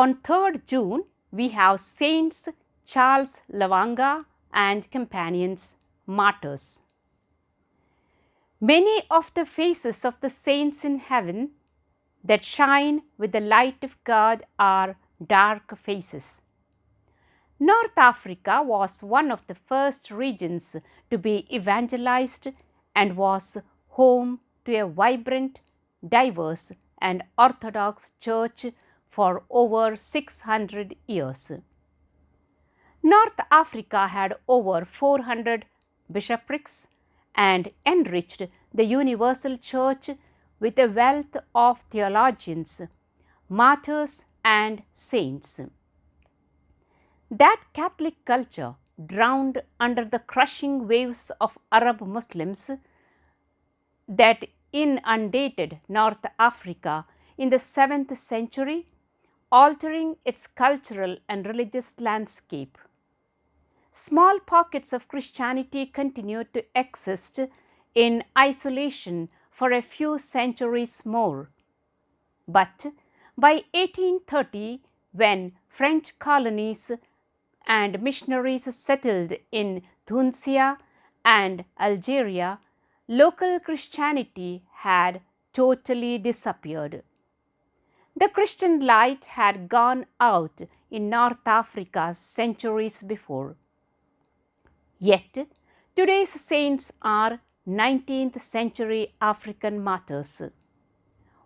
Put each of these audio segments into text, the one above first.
On 3rd June, we have Saints Charles Lwanga and companions, martyrs. Many of the faces of the saints in heaven that shine with the light of God are dark faces. North Africa was one of the first regions to be evangelized and was home to a vibrant, diverse, and orthodox church for over 600 years. North Africa had over 400 bishoprics and enriched the universal church with a wealth of theologians, martyrs, and saints. That Catholic culture, drowned under the crushing waves of Arab Muslims that inundated North Africa in the 7th century, altering its cultural and religious landscape. Small pockets of Christianity continued to exist in isolation for a few centuries more. But by 1830, when French colonies and missionaries settled in Tunisia and Algeria, local Christianity had totally disappeared. The Christian light had gone out in North Africa centuries before. Yet, today's saints are 19th century African martyrs.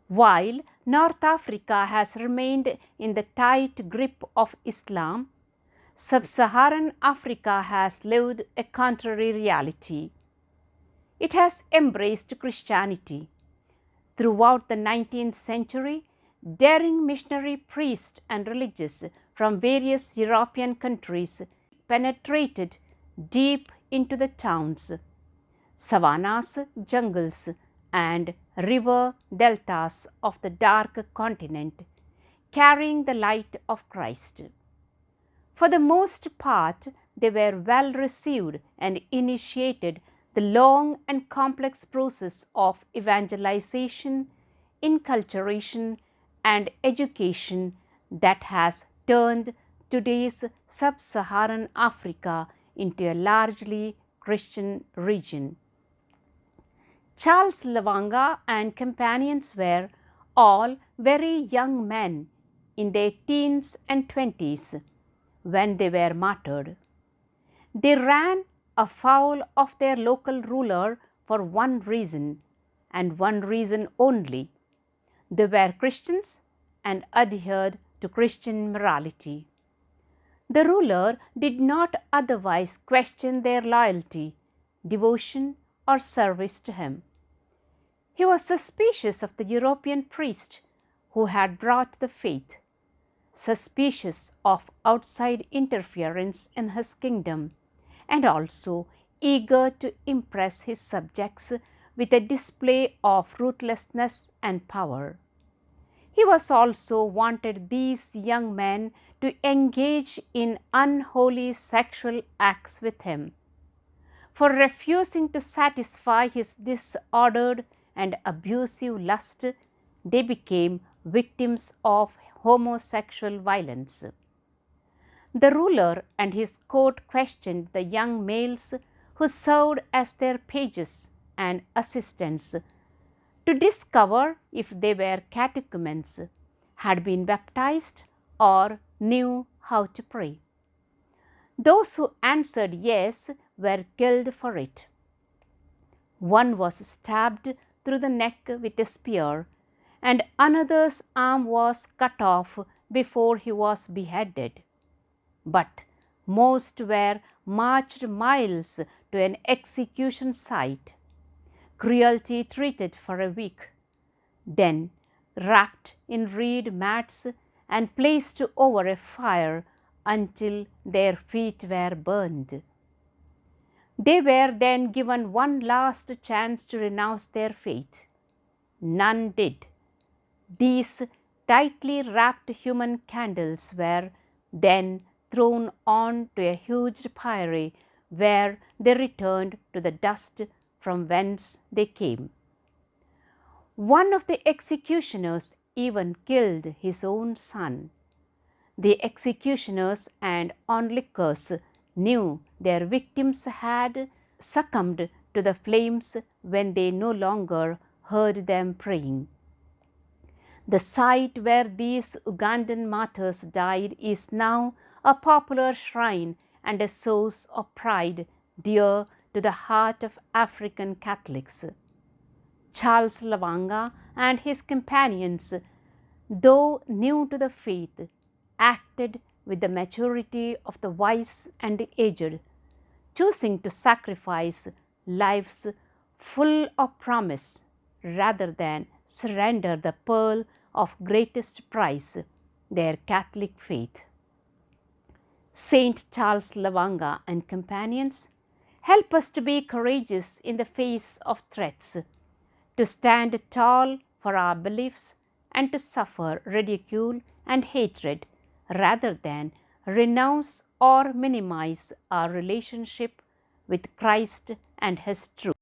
While North Africa has remained in the tight grip of Islam, Sub-Saharan Africa has lived a contrary reality. It has embraced Christianity. Throughout the 19th century, daring missionary priests and religious from various European countries penetrated deep into the towns, savannas, jungles, and river deltas of the dark continent, carrying the light of Christ. For the most part, they were well received and initiated the long and complex process of evangelization, inculturation, and education that has turned today's Sub-Saharan Africa into a largely Christian region. Charles Lwanga and companions were all very young men in their teens and 20s when they were martyred. They ran afoul of their local ruler for one reason, and one reason only. They were Christians and adhered to Christian morality. The ruler did not otherwise question their loyalty, devotion, or service to him. He was suspicious of the European priest who had brought the faith, suspicious of outside interference in his kingdom, and also eager to impress his subjects with a display of ruthlessness and power. He was also wanted these young men to engage in unholy sexual acts with him. For refusing to satisfy his disordered and abusive lust, they became victims of homosexual violence. The ruler and his court questioned the young males who served as their pages and assistants to discover if they were catechumens, had been baptized, or knew how to pray. Those who answered yes were killed for it. One was stabbed through the neck with a spear, and another's arm was cut off before he was beheaded. But most were marched miles to an execution site, cruelty treated for a week, then wrapped in reed mats and placed over a fire until their feet were burned. They were then given one last chance to renounce their faith. None did. These tightly wrapped human candles were then thrown on to a huge pyre where they returned to the dust from whence they came. One of the executioners even killed his own son. The executioners and onlookers knew their victims had succumbed to the flames when they no longer heard them praying. The site where these Ugandan martyrs died is now a popular shrine and a source of pride dear to the heart of African Catholics. Charles Lwanga and his companions, though new to the faith, acted with the maturity of the wise and the aged, choosing to sacrifice lives full of promise rather than surrender the pearl of greatest price, their Catholic faith. Saint Charles Lwanga and companions help us to be courageous in the face of threats, to stand tall for our beliefs and to suffer ridicule and hatred rather than renounce or minimize our relationship with Christ and His truth.